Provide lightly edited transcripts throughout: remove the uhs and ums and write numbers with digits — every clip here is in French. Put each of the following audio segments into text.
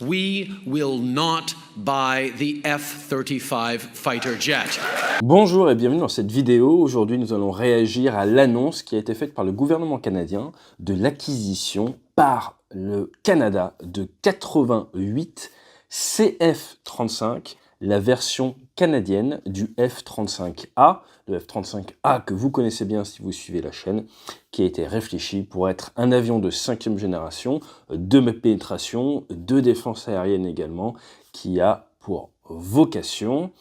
We will not buy the F-35 fighter jet. Bonjour et bienvenue dans cette vidéo. Aujourd'hui, nous allons réagir à l'annonce qui a été faite par le gouvernement canadien de l'acquisition par le Canada de 88 CF-35, la version canadienne du F-35A, le F-35A que vous connaissez bien si vous suivez la chaîne, qui a été réfléchi pour être un avion de 5e génération, de pénétration, de défense aérienne également, qui a pour vocation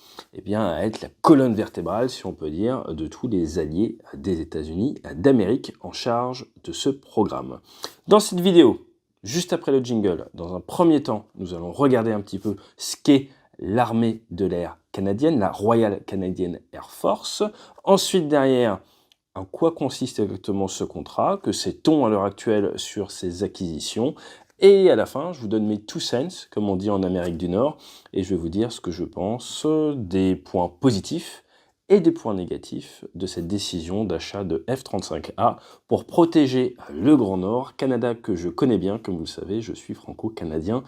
à être la colonne vertébrale, si on peut dire, de tous les alliés des États-Unis d'Amérique en charge de ce programme. Dans cette vidéo, juste après le jingle, dans un premier temps, nous allons regarder un petit peu ce qu'est l'armée de l'air canadienne, la Royal Canadian Air Force. Ensuite, derrière, en quoi consiste exactement ce contrat, que sait-on à l'heure actuelle sur ces acquisitions. Et à la fin, je vous donne mes 2 cents, comme on dit en Amérique du Nord, et je vais vous dire ce que je pense des points positifs et des points négatifs de cette décision d'achat de F-35A pour protéger le Grand Nord, Canada que je connais bien, comme vous le savez, je suis franco-canadien.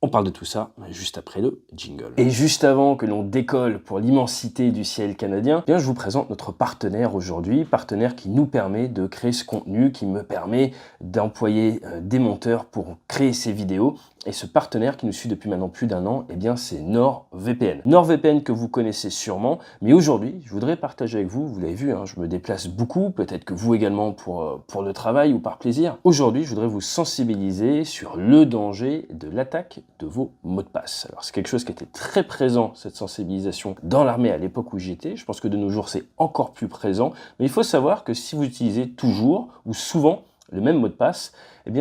On parle de tout ça juste après le jingle. Et juste avant que l'on décolle pour l'immensité du ciel canadien, je vous présente notre partenaire aujourd'hui, partenaire qui nous permet de créer ce contenu, qui me permet d'employer des monteurs pour créer ces vidéos. Et ce partenaire qui nous suit depuis maintenant plus d'1 an, c'est NordVPN. NordVPN que vous connaissez sûrement, mais aujourd'hui, je voudrais partager avec vous, vous l'avez vu, je me déplace beaucoup, peut-être que vous également pour le travail ou par plaisir. Aujourd'hui, je voudrais vous sensibiliser sur le danger de l'attaque de vos mots de passe. Alors c'est quelque chose qui était très présent, cette sensibilisation, dans l'armée à l'époque où j'y étais. Je pense que de nos jours, c'est encore plus présent. Mais il faut savoir que si vous utilisez toujours ou souvent le même mot de passe,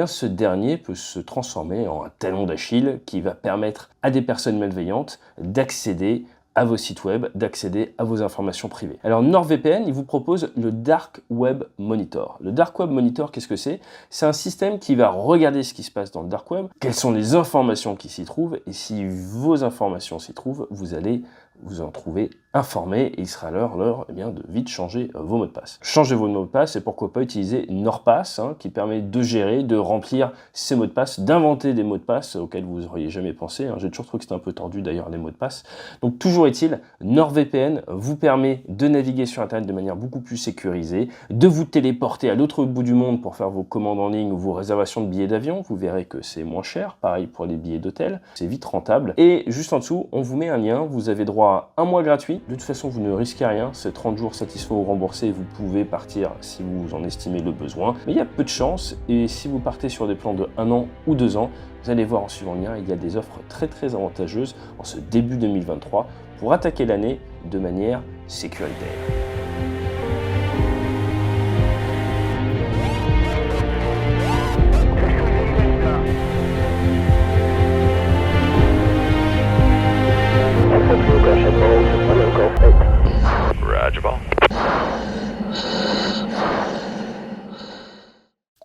ce dernier peut se transformer en un talon d'Achille qui va permettre à des personnes malveillantes d'accéder à vos sites web, d'accéder à vos informations privées. Alors NordVPN, il vous propose le Dark Web Monitor. Le Dark Web Monitor, qu'est-ce que c'est? C'est un système qui va regarder ce qui se passe dans le Dark Web, quelles sont les informations qui s'y trouvent, et si vos informations s'y trouvent, vous allez vous en trouver informé, et il sera l'heure de vite changer vos mots de passe. Changer vos mots de passe, et pourquoi pas utiliser NordPass, qui permet de gérer, de remplir ces mots de passe, d'inventer des mots de passe auxquels vous n'auriez jamais pensé. J'ai toujours trouvé que c'était un peu tordu d'ailleurs les mots de passe. Donc toujours est-il, NordVPN vous permet de naviguer sur Internet de manière beaucoup plus sécurisée, de vous téléporter à l'autre bout du monde pour faire vos commandes en ligne ou vos réservations de billets d'avion. Vous verrez que c'est moins cher, pareil pour les billets d'hôtel, c'est vite rentable. Et juste en dessous, on vous met un lien, vous avez droit à 1 mois gratuit. De toute façon, vous ne risquez rien, c'est 30 jours satisfaits ou remboursés, vous pouvez partir si vous en estimez le besoin. Mais il y a peu de chance, et si vous partez sur des plans de 1 an ou 2 ans, vous allez voir en suivant le lien, il y a des offres très avantageuses en ce début 2023 pour attaquer l'année de manière sécuritaire.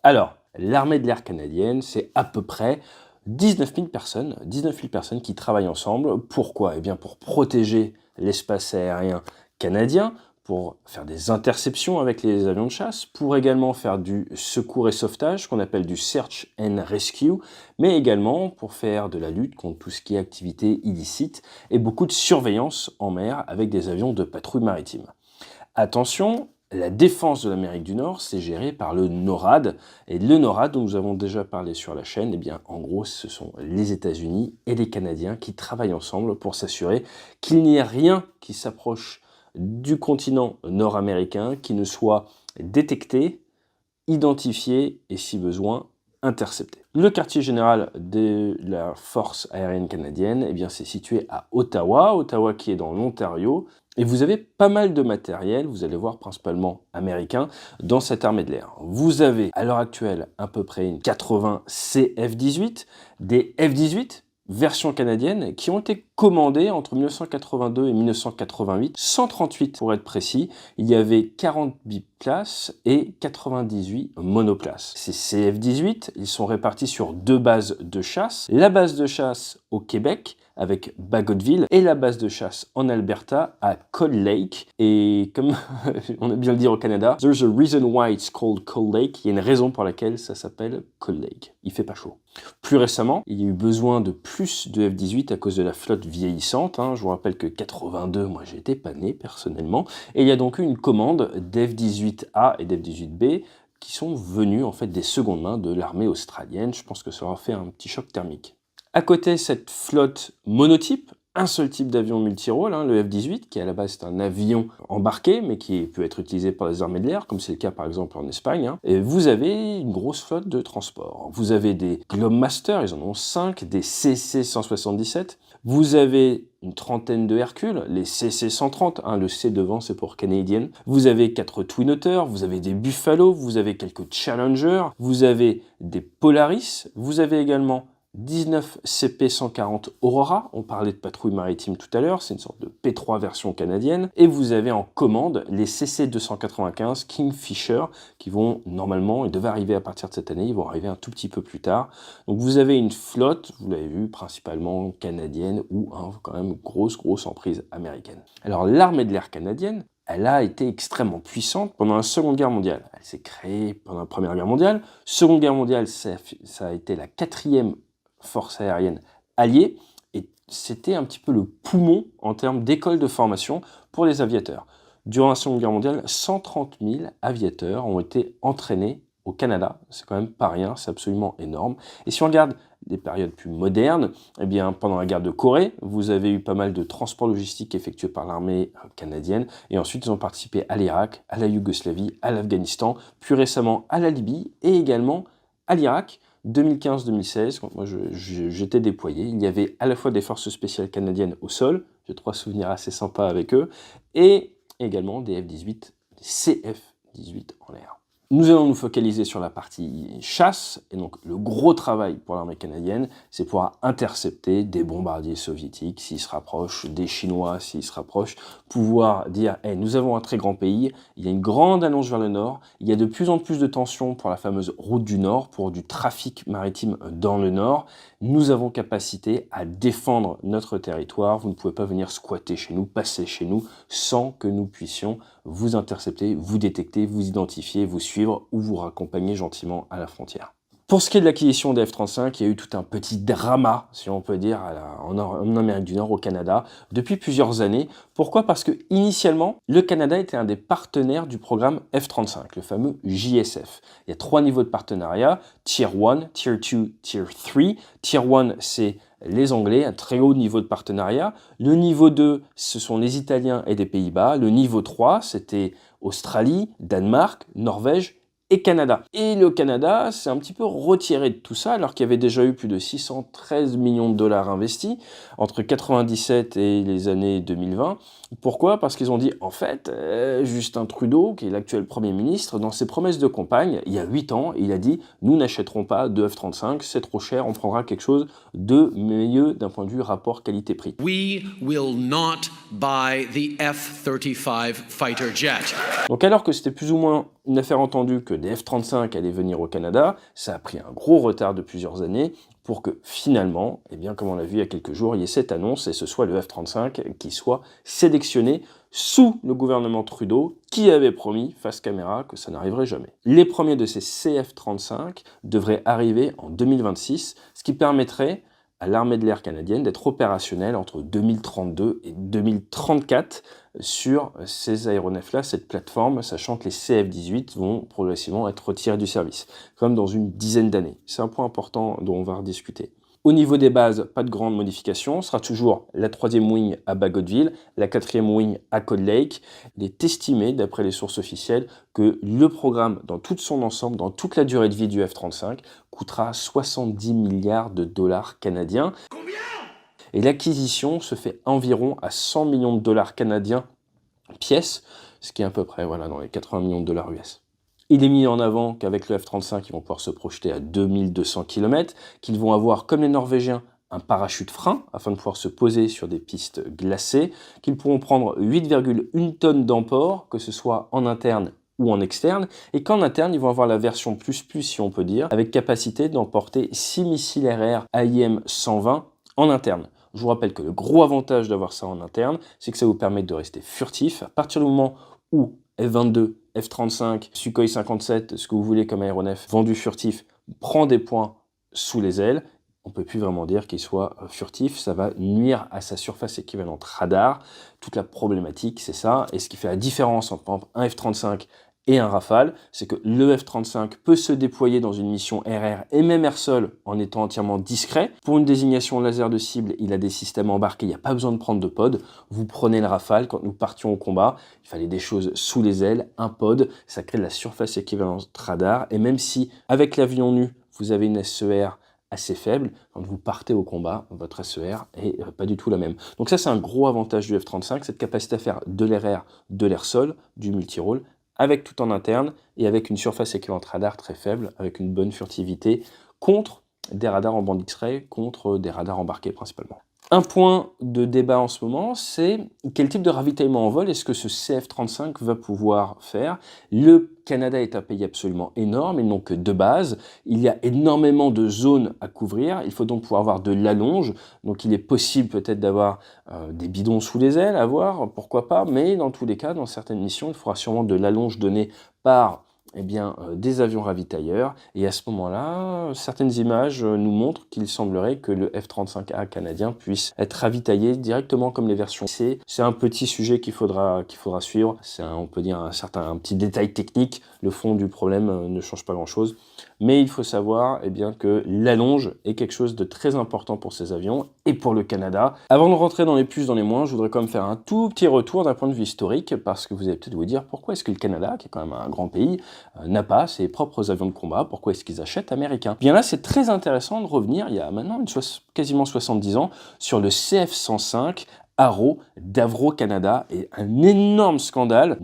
Alors, l'armée de l'air canadienne, c'est à peu près 19 000 personnes qui travaillent ensemble. Pourquoi? Pour protéger l'espace aérien canadien, pour faire des interceptions avec les avions de chasse, pour également faire du secours et sauvetage, qu'on appelle du Search and Rescue, mais également pour faire de la lutte contre tout ce qui est activité illicite et beaucoup de surveillance en mer avec des avions de patrouille maritime. Attention, la défense de l'Amérique du Nord, c'est géré par le NORAD. Et le NORAD, dont nous avons déjà parlé sur la chaîne, en gros, ce sont les États-Unis et les Canadiens qui travaillent ensemble pour s'assurer qu'il n'y ait rien qui s'approche du continent nord-américain qui ne soit détecté, identifié et, si besoin, intercepté. Le quartier général de la force aérienne canadienne, c'est situé à Ottawa qui est dans l'Ontario. Et vous avez pas mal de matériel, vous allez voir principalement américain, dans cette armée de l'air. Vous avez à l'heure actuelle à peu près une 80 CF-18, des F-18 version canadienne qui ont été commandés entre 1982 et 1988, 138 pour être précis. Il y avait 40 biplaces et 98 monoplaces. Ces CF-18, ils sont répartis sur 2 bases de chasse. La base de chasse au Québec, avec Bagotville, et la base de chasse en Alberta à Cold Lake. Et comme on aime bien le dire au Canada, there's a reason why it's called Cold Lake. Il y a une raison pour laquelle ça s'appelle Cold Lake. Il fait pas chaud. Plus récemment, il y a eu besoin de plus de F-18 à cause de la flotte vieillissante. Je vous rappelle que 82, moi j'étais pas né personnellement. Et il y a donc eu une commande d'F-18A et d'F-18B qui sont venus en fait des secondes mains de l'armée australienne. Je pense que ça aura fait un petit choc thermique. À côté, cette flotte monotype, un seul type d'avion multirôle, le F-18, qui à la base est un avion embarqué, mais qui peut être utilisé par les armées de l'air, comme c'est le cas par exemple en Espagne. Et vous avez une grosse flotte de transport. Vous avez des Globemaster, ils en ont 5, des CC-177. Vous avez une trentaine de Hercules, les CC-130, le C devant c'est pour Canadian. Vous avez 4 Twin Otter, vous avez des Buffalo, vous avez quelques Challenger, vous avez des Polaris, vous avez également 19 CP-140 Aurora, on parlait de patrouille maritime tout à l'heure, c'est une sorte de P3 version canadienne, et vous avez en commande les CC-295 Kingfisher, qui vont normalement, ils devaient arriver à partir de cette année, ils vont arriver un tout petit peu plus tard. Donc vous avez une flotte, vous l'avez vu, principalement canadienne, ou quand même grosse emprise américaine. Alors l'armée de l'air canadienne, elle a été extrêmement puissante pendant la Seconde Guerre mondiale. Elle s'est créée pendant la Première Guerre mondiale. Seconde Guerre mondiale, ça a été la 4e force aérienne alliée, et c'était un petit peu le poumon en termes d'école de formation pour les aviateurs. Durant la Seconde Guerre mondiale, 130 000 aviateurs ont été entraînés au Canada. C'est quand même pas rien, c'est absolument énorme. Et si on regarde des périodes plus modernes, eh bien, pendant la guerre de Corée, vous avez eu pas mal de transports logistiques effectués par l'armée canadienne, et ensuite ils ont participé à l'Irak, à la Yougoslavie, à l'Afghanistan, plus récemment à la Libye, et également à l'Irak. 2015-2016, quand moi j'étais déployé, il y avait à la fois des forces spéciales canadiennes au sol, j'ai 3 souvenirs assez sympas avec eux, et également des F-18, des CF-18 en l'air. Nous allons nous focaliser sur la partie chasse, et donc le gros travail pour l'armée canadienne, c'est pouvoir intercepter des bombardiers soviétiques s'ils se rapprochent, des Chinois s'ils se rapprochent, pouvoir dire hey, nous avons un très grand pays, il y a une grande allonge vers le nord, il y a de plus en plus de tensions pour la fameuse route du Nord, pour du trafic maritime dans le nord, nous avons capacité à défendre notre territoire, vous ne pouvez pas venir squatter chez nous, passer chez nous, sans que nous puissions vous intercepter, vous détecter, vous identifier, vous suivre ou vous raccompagner gentiment à la frontière. Pour ce qui est de l'acquisition des F-35, il y a eu tout un petit drama, si on peut dire, en Amérique du Nord, au Canada, depuis plusieurs années. Pourquoi ? Parce que initialement, le Canada était un des partenaires du programme F-35, le fameux JSF. Il y a 3 niveaux de partenariat, Tier 1, Tier 2, Tier 3. Tier 1, c'est les Anglais, un très haut niveau de partenariat. Le niveau 2, ce sont les Italiens et des Pays-Bas. Le niveau 3, c'était Australie, Danemark, Norvège et Canada. Et le Canada s'est un petit peu retiré de tout ça, alors qu'il y avait déjà eu plus de 613 millions de dollars investis entre 1997 et les années 2020. Pourquoi ? Parce qu'ils ont dit, en fait, Justin Trudeau, qui est l'actuel Premier ministre, dans ses promesses de campagne, il y a 8 ans, il a dit « Nous n'achèterons pas de F-35, c'est trop cher, on prendra quelque chose de mieux d'un point de vue rapport qualité-prix. » We will not buy the F-35 fighter jet. Donc alors que c'était plus ou moins une affaire entendue que des F-35 allaient venir au Canada, ça a pris un gros retard de plusieurs années pour que finalement, eh bien, comme on l'a vu il y a quelques jours, il y ait cette annonce et ce soit le F-35 qui soit sélectionné sous le gouvernement Trudeau qui avait promis face caméra que ça n'arriverait jamais. Les premiers de ces CF-35 devraient arriver en 2026, ce qui permettrait à l'armée de l'air canadienne d'être opérationnelle entre 2032 et 2034 sur ces aéronefs-là, cette plateforme, sachant que les CF-18 vont progressivement être retirés du service, comme dans une dizaine d'années. C'est un point important dont on va rediscuter. Au niveau des bases, pas de grandes modifications, ce sera toujours la 3e wing à Bagotville, la 4e wing à Cold Lake. Il est estimé, d'après les sources officielles, que le programme, dans tout son ensemble, dans toute la durée de vie du F-35, coûtera 70 milliards de dollars canadiens. Combien ? Et l'acquisition se fait environ à 100 millions de dollars canadiens pièce, ce qui est à peu près dans les 80 millions de dollars US. Il est mis en avant qu'avec le F-35, ils vont pouvoir se projeter à 2200 km, qu'ils vont avoir, comme les Norvégiens, un parachute frein afin de pouvoir se poser sur des pistes glacées, qu'ils pourront prendre 8,1 tonnes d'emport, que ce soit en interne ou en externe, et qu'en interne, ils vont avoir la version plus, si on peut dire, avec capacité d'emporter 6 missiles RR AIM-120 en interne. Je vous rappelle que le gros avantage d'avoir ça en interne, c'est que ça vous permet de rester furtif. À partir du moment où F-22, F-35, Sukhoi 57, ce que vous voulez comme aéronef, vendu furtif, prend des points sous les ailes, on ne peut plus vraiment dire qu'il soit furtif, ça va nuire à sa surface équivalente radar. Toute la problématique, c'est ça. Et ce qui fait la différence entre, par exemple, un F-35 et un Rafale, c'est que le F-35 peut se déployer dans une mission RR et même air-sol en étant entièrement discret. Pour une désignation laser de cible, il a des systèmes embarqués, il n'y a pas besoin de prendre de pod. Vous prenez le Rafale, quand nous partions au combat, il fallait des choses sous les ailes, un pod, ça crée de la surface équivalente radar. Et même si, avec l'avion nu, vous avez une SER assez faible, quand vous partez au combat, votre SER est pas du tout la même. Donc ça, c'est un gros avantage du F-35, cette capacité à faire de l'air-air, de l'air-sol, du multirôle, avec tout en interne et avec une surface équivalente radar très faible, avec une bonne furtivité, contre des radars en bande X-ray, contre des radars embarqués principalement. Un point de débat en ce moment, c'est quel type de ravitaillement en vol est-ce que ce CF-35 va pouvoir faire. Le Canada est un pays absolument énorme, ils n'ont que 2 bases, il y a énormément de zones à couvrir, il faut donc pouvoir avoir de l'allonge, donc il est possible peut-être d'avoir des bidons sous les ailes, à voir, pourquoi pas, mais dans tous les cas, dans certaines missions, il faudra sûrement de l'allonge donnée par des avions ravitailleurs. Et à ce moment-là, certaines images nous montrent qu'il semblerait que le F-35A canadien puisse être ravitaillé directement comme les versions C. C'est un petit sujet qu'il faudra suivre. C'est, on peut dire, un petit détail technique. Le fond du problème ne change pas grand-chose. Mais il faut savoir que l'allonge est quelque chose de très important pour ces avions et pour le Canada. Avant de rentrer dans les plus, dans les moins, je voudrais quand même faire un tout petit retour d'un point de vue historique, parce que vous allez peut-être vous dire pourquoi est-ce que le Canada, qui est quand même un grand pays, n'a pas ses propres avions de combat, pourquoi est-ce qu'ils achètent américains? Bien là, c'est très intéressant de revenir, il y a maintenant quasiment 70 ans, sur le CF-105 Arrow d'Avro Canada, et un énorme scandale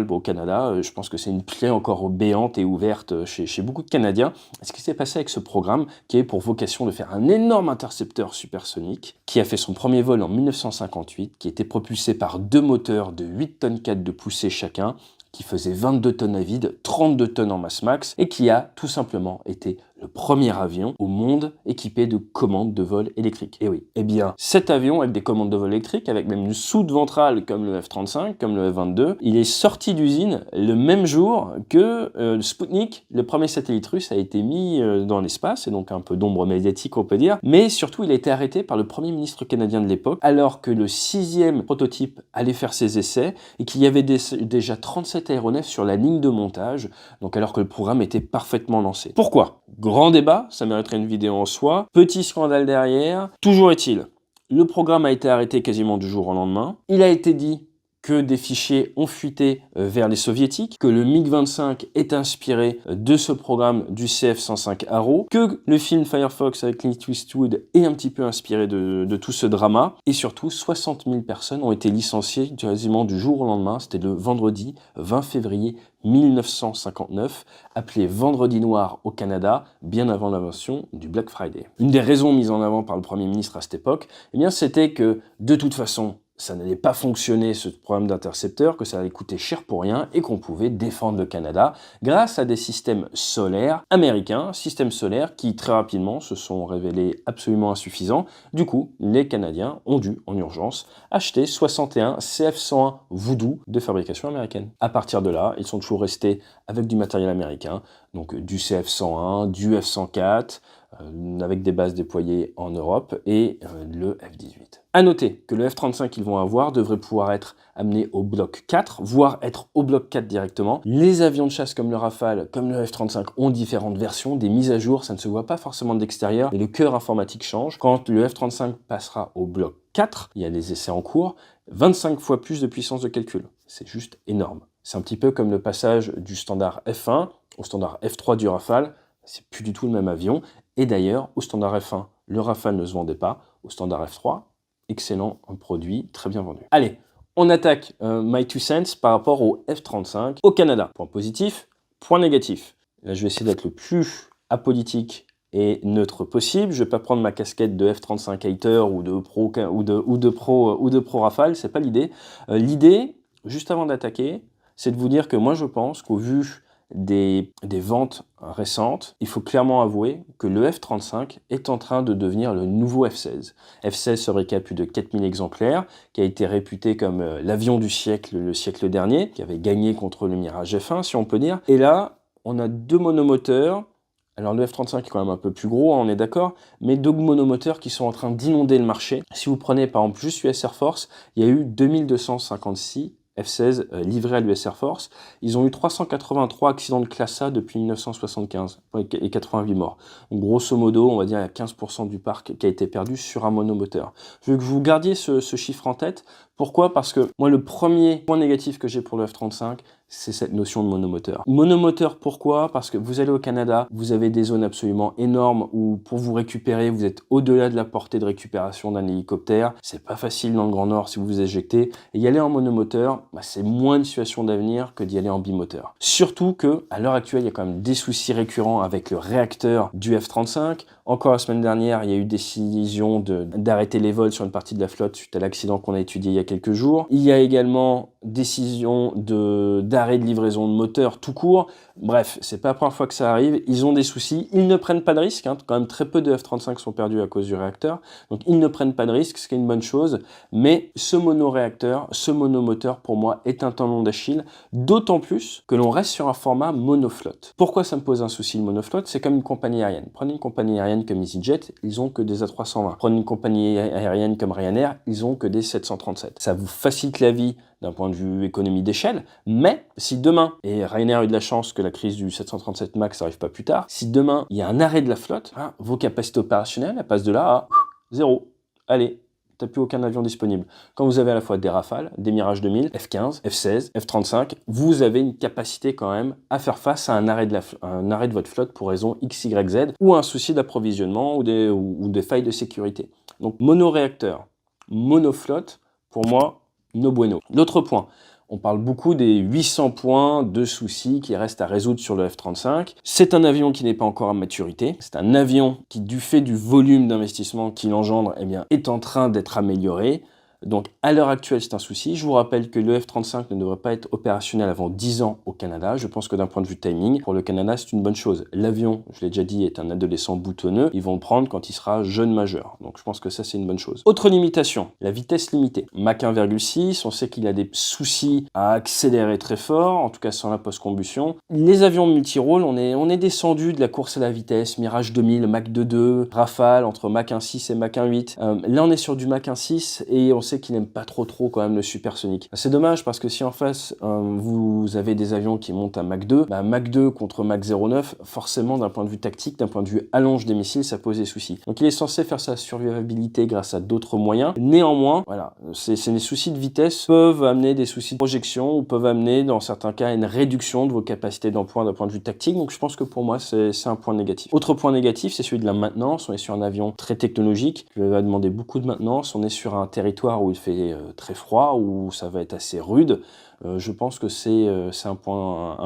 au Canada. Je pense que c'est une plaie encore béante et ouverte chez beaucoup de Canadiens. Ce qui s'est passé avec ce programme qui avait pour vocation de faire un énorme intercepteur supersonique qui a fait son premier vol en 1958, qui était propulsé par 2 moteurs de 8 tonnes 4 de poussée chacun, qui faisait 22 tonnes à vide, 32 tonnes en masse max, et qui a tout simplement été le premier avion au monde équipé de commandes de vol électriques. Et oui, cet avion avec des commandes de vol électriques, avec même une soude ventrale comme le F-35, comme le F-22, il est sorti d'usine le même jour que le Sputnik, le premier satellite russe, a été mis dans l'espace, et donc un peu d'ombre médiatique on peut dire, mais surtout il a été arrêté par le premier ministre canadien de l'époque, alors que le 6e prototype allait faire ses essais, et qu'il y avait déjà 37 aéronefs sur la ligne de montage, donc alors que le programme était parfaitement lancé. Pourquoi ? Grand débat, ça mériterait une vidéo en soi. Petit scandale derrière. Toujours est-il, le programme a été arrêté quasiment du jour au lendemain. Il a été dit que des fichiers ont fuité vers les soviétiques, que le MiG-25 est inspiré de ce programme du CF-105 Arrow, que le film Firefox avec Clint Eastwood est un petit peu inspiré de tout ce drama, et surtout 60 000 personnes ont été licenciées quasiment du jour au lendemain. C'était le vendredi 20 février 1959, appelé Vendredi Noir au Canada, bien avant l'invention du Black Friday. Une des raisons mises en avant par le Premier ministre à cette époque, c'était que, de toute façon, ça n'allait pas fonctionner ce programme d'intercepteur, que ça allait coûter cher pour rien et qu'on pouvait défendre le Canada grâce à des systèmes solaires américains, systèmes solaires qui très rapidement se sont révélés absolument insuffisants. Du coup, les Canadiens ont dû, en urgence, acheter 61 CF-101 Voodoo de fabrication américaine. À partir de là, ils sont toujours restés avec du matériel américain, donc du CF-101, du F-104, avec des bases déployées en Europe, et le F-18. A noter que le F-35 qu'ils vont avoir devrait pouvoir être amené au bloc 4, voire être au bloc 4 directement. Les avions de chasse comme le Rafale, comme le F-35 ont différentes versions, des mises à jour, ça ne se voit pas forcément de l'extérieur, et le cœur informatique change. Quand le F-35 passera au bloc 4, il y a des essais en cours, 25 fois plus de puissance de calcul. C'est juste énorme. C'est un petit peu comme le passage du standard F1 au standard F3 du Rafale, c'est plus du tout le même avion. Et d'ailleurs, au standard F1, le Rafale ne se vendait pas. Au standard F3, excellent produit, très bien vendu. Allez, on attaque My Two Cents par rapport au F-35 au Canada. Point positif, point négatif. Là, je vais essayer d'être le plus apolitique et neutre possible. Je ne vais pas prendre ma casquette de F-35 hater ou de pro Rafale, c'est pas l'idée. L'idée, juste avant d'attaquer, c'est de vous dire que moi je pense qu'au vu des ventes récentes, il faut clairement avouer que le F-35 est en train de devenir le nouveau F-16. F-16 fabriqué à plus de 4000 exemplaires, qui a été réputé comme l'avion du siècle le siècle dernier, qui avait gagné contre le Mirage F1, si on peut dire. Et là, on a deux monomoteurs. Alors le F-35 est quand même un peu plus gros, hein, on est d'accord, mais deux monomoteurs qui sont en train d'inonder le marché. Si vous prenez par exemple juste US Air Force, il y a eu 2256 F-16 livrés à l'US Air Force. Ils ont eu 383 accidents de classe A depuis 1975 et 88 morts. Donc grosso modo, on va dire qu'il y a 15% du parc qui a été perdu sur un monomoteur. Je veux que vous gardiez ce chiffre en tête. Pourquoi ? Parce que moi, le premier point négatif que j'ai pour le F-35, c'est cette notion de monomoteur. Monomoteur, pourquoi ? Parce que vous allez au Canada, vous avez des zones absolument énormes où pour vous récupérer, vous êtes au-delà de la portée de récupération d'un hélicoptère. C'est pas facile dans le Grand Nord si vous vous éjectez. Et y aller en monomoteur, c'est moins une situation d'avenir que d'y aller en bimoteur. Surtout que, à l'heure actuelle, il y a quand même des soucis récurrents avec le réacteur du F-35. Encore la semaine dernière, il y a eu décision d'arrêter les vols sur une partie de la flotte suite à l'accident qu'on a étudié il y a quelques jours. Il y a également décision d'arrêt de livraison de moteurs tout court. Bref, c'est pas la première fois que ça arrive. Ils ont des soucis. Ils ne prennent pas de risques. Quand même, très peu de F-35 sont perdus à cause du réacteur. Donc, ils ne prennent pas de risques, ce qui est une bonne chose. Mais ce monoréacteur, ce monomoteur, pour moi, est un talon d'Achille. D'autant plus que l'on reste sur un format monoflotte. Pourquoi ça me pose un souci, le monoflotte ? C'est comme une compagnie aérienne. Prenez une compagnie aérienne comme EasyJet, ils ont que des A320. Prenez une compagnie aérienne comme Ryanair, ils ont que des 737. Ça vous facilite la vie d'un point de vue économie d'échelle, mais si demain, et Ryanair a eu de la chance que la crise du 737 MAX n'arrive pas plus tard, si demain il y a un arrêt de la flotte, vos capacités opérationnelles, elles passent de là à zéro. Allez, t'as plus aucun avion disponible. Quand vous avez à la fois des Rafales, des Mirage 2000, F-15, F-16, F-35, vous avez une capacité quand même à faire face à un arrêt de votre flotte pour raison X, Y, Z, ou un souci d'approvisionnement ou des failles de sécurité. Donc monoréacteur, monoflotte, pour moi, no bueno. L'autre point, on parle beaucoup des 800 points de soucis qui restent à résoudre sur le F-35. C'est un avion qui n'est pas encore à maturité. C'est un avion qui, du fait du volume d'investissement qu'il engendre, est en train d'être amélioré. Donc, à l'heure actuelle, c'est un souci. Je vous rappelle que le F-35 ne devrait pas être opérationnel avant 10 ans au Canada. Je pense que d'un point de vue timing, pour le Canada, c'est une bonne chose. L'avion, je l'ai déjà dit, est un adolescent boutonneux. Ils vont le prendre quand il sera jeune majeur. Donc, je pense que ça, c'est une bonne chose. Autre limitation, la vitesse limitée. Mach 1,6, on sait qu'il a des soucis à accélérer très fort, en tout cas sans la post-combustion. Les avions multirôles, on est descendu de la course à la vitesse, Mirage 2000, Mach 2.2, Rafale, entre Mach 1.6 et Mach 1.8. Là, on est sur du Mach 1.6 et on sait qu'il n'aime pas trop quand même le supersonique. C'est dommage parce que si en face vous avez des avions qui montent à Mach 2, Mach 2 contre Mach 0.9, forcément d'un point de vue tactique, d'un point de vue allonge des missiles, ça pose des soucis. Donc il est censé faire sa survivabilité grâce à d'autres moyens. Néanmoins, voilà, les soucis de vitesse peuvent amener des soucis de projection ou peuvent amener dans certains cas une réduction de vos capacités d'emploi d'un point de vue tactique. Donc je pense que pour moi c'est un point négatif. Autre point négatif, c'est celui de la maintenance. On est sur un avion très technologique qui va demander beaucoup de maintenance. On est sur un territoire où il fait très froid, où ça va être assez rude. Je pense que c'est un point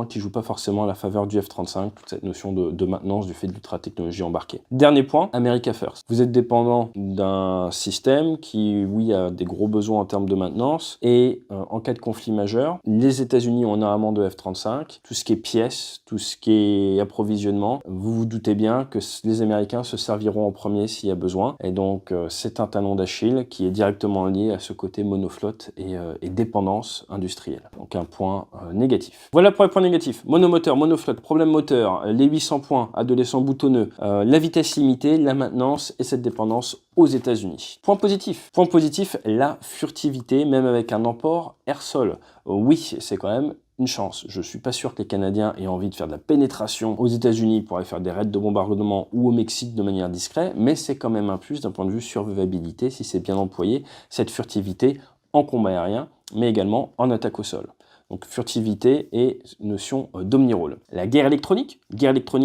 qui joue pas forcément à la faveur du F-35, toute cette notion de maintenance du fait de l'ultra-technologie embarquée. Dernier point, America First. Vous êtes dépendant d'un système qui, oui, a des gros besoins en termes de maintenance et en cas de conflit majeur, les États-Unis ont énormément de F-35, tout ce qui est pièces, tout ce qui est approvisionnement, vous vous doutez bien que les Américains se serviront en premier s'il y a besoin et donc c'est un talon d'Achille qui est directement lié à ce côté monoflotte et dépendance industrielle. Donc un point négatif. Voilà pour les points négatifs. Monomoteur, monoflotte, problème moteur, les 800 points, adolescents boutonneux, la vitesse limitée, la maintenance et cette dépendance aux États-Unis. Point positif. Point positif, la furtivité, même avec un emport air-sol. Oui, c'est quand même une chance. Je suis pas sûr que les Canadiens aient envie de faire de la pénétration aux États-Unis pour aller faire des raids de bombardement ou au Mexique de manière discrète, mais c'est quand même un plus d'un point de vue survivabilité si c'est bien employé, cette furtivité en combat aérien, mais également en attaque au sol. donc furtivité et notion d'omni-rôle. La guerre électronique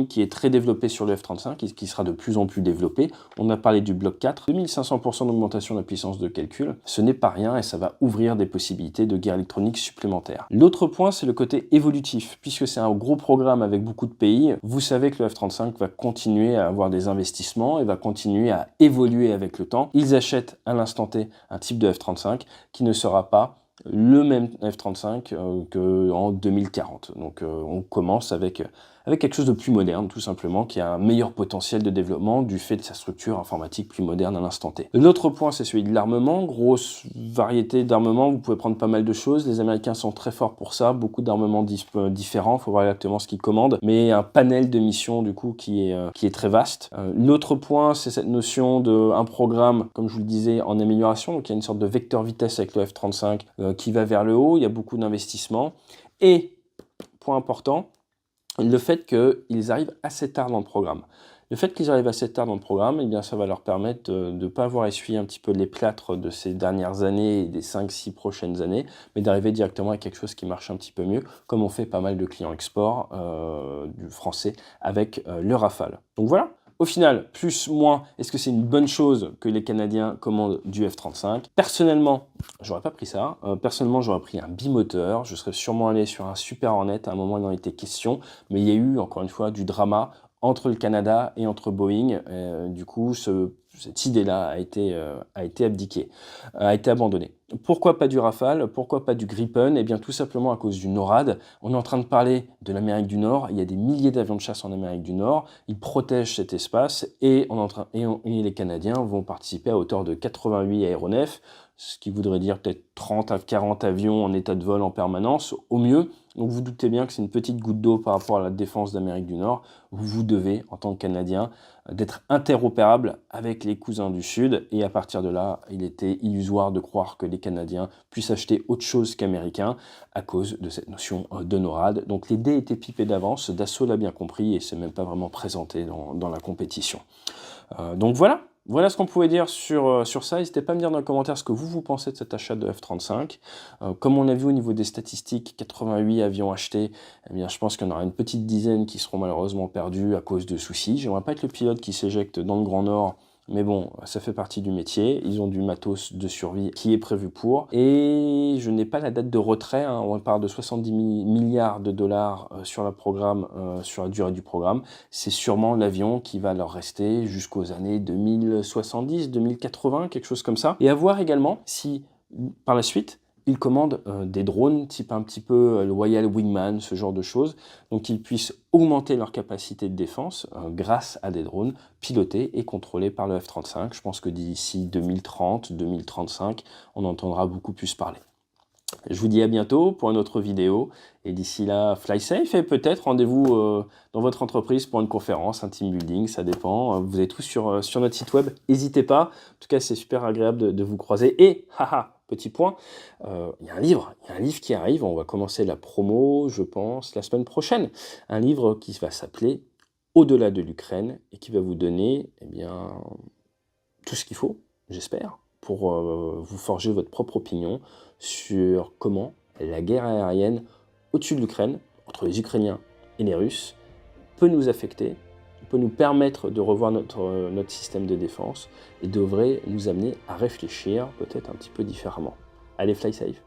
qui est très développée sur le F-35 et qui sera de plus en plus développée. On a parlé du bloc 4, 2500% d'augmentation de la puissance de calcul. Ce n'est pas rien et ça va ouvrir des possibilités de guerre électronique supplémentaires. L'autre point, c'est le côté évolutif. Puisque c'est un gros programme avec beaucoup de pays, vous savez que le F-35 va continuer à avoir des investissements et va continuer à évoluer avec le temps. Ils achètent à l'instant T un type de F-35 qui ne sera pas le même F-35 qu'en 2040. Donc on commence avec quelque chose de plus moderne, tout simplement, qui a un meilleur potentiel de développement du fait de sa structure informatique plus moderne à l'instant T. L'autre point, c'est celui de l'armement. Grosse variété d'armements, vous pouvez prendre pas mal de choses. Les Américains sont très forts pour ça, beaucoup d'armements différents, il faut voir exactement ce qu'ils commandent, mais un panel de missions, du coup, qui est très vaste. L'autre point, c'est cette notion d'un programme, comme je vous le disais, en amélioration. Donc il y a une sorte de vecteur vitesse avec le F-35 qui va vers le haut, il y a beaucoup d'investissements. Et, point important, le fait qu'ils arrivent assez tard dans le programme. Le fait qu'ils arrivent assez tard dans le programme, eh bien, ça va leur permettre de ne pas avoir essuyé un petit peu les plâtres de ces dernières années et des 5-6 prochaines années, mais d'arriver directement à quelque chose qui marche un petit peu mieux, comme on fait pas mal de clients export du français avec le Rafale. Donc voilà. Au final, plus, moins, est-ce que c'est une bonne chose que les Canadiens commandent du F-35? Personnellement, j'aurais pas pris ça. Personnellement, j'aurais pris un bimoteur. Je serais sûrement allé sur un Super Hornet à un moment où il en était question. Mais il y a eu, encore une fois, du drama entre le Canada et entre Boeing. Du coup, cette idée-là a été abdiquée, a été abandonnée. Pourquoi pas du Rafale? Pourquoi pas du Gripen? Eh bien, tout simplement à cause du NORAD. On est en train de parler de l'Amérique du Nord. Il y a des milliers d'avions de chasse en Amérique du Nord. Ils protègent cet espace et les Canadiens vont participer à hauteur de 88 aéronefs, ce qui voudrait dire peut-être 30 à 40 avions en état de vol en permanence, au mieux. Donc vous doutez bien que c'est une petite goutte d'eau par rapport à la défense d'Amérique du Nord. Vous devez, en tant que Canadien, d'être interopérable avec les cousins du Sud. Et à partir de là, il était illusoire de croire que les Canadiens puissent acheter autre chose qu'américains à cause de cette notion de NORAD. Donc les dés étaient pipés d'avance, Dassault l'a bien compris et c'est même pas vraiment présenté dans la compétition. Donc voilà. Voilà ce qu'on pouvait dire sur ça. N'hésitez pas à me dire dans les commentaires ce que vous pensez de cet achat de F-35. Comme on a vu au niveau des statistiques, 88 avions achetés, eh bien, je pense qu'il y en aura une petite dizaine qui seront malheureusement perdus à cause de soucis. J'aimerais pas être le pilote qui s'éjecte dans le Grand Nord, mais bon, ça fait partie du métier. Ils ont du matos de survie qui est prévu pour. Et je n'ai pas la date de retrait. On parle de 70 milliards de dollars sur la durée du programme. C'est sûrement l'avion qui va leur rester jusqu'aux années 2070, 2080, quelque chose comme ça. Et à voir également si, par la suite, ils commandent des drones type un petit peu Loyal Wingman, ce genre de choses, donc qu'ils puissent augmenter leur capacité de défense grâce à des drones pilotés et contrôlés par le F-35. Je pense que d'ici 2030, 2035, on entendra beaucoup plus parler. Je vous dis à bientôt pour une autre vidéo, et d'ici là, fly safe, et peut-être rendez-vous dans votre entreprise pour une conférence, un team building, ça dépend. Vous êtes tous sur notre site web, n'hésitez pas. En tout cas, c'est super agréable de vous croiser. Et, haha, petit point, il y a un livre qui arrive, on va commencer la promo, je pense, la semaine prochaine. Un livre qui va s'appeler « Au-delà de l'Ukraine » et qui va vous donner eh bien, tout ce qu'il faut, j'espère, pour vous forger votre propre opinion sur comment la guerre aérienne au-dessus de l'Ukraine, entre les Ukrainiens et les Russes, peut nous affecter, peut nous permettre de revoir notre système de défense et devrait nous amener à réfléchir peut-être un petit peu différemment. Allez, fly safe!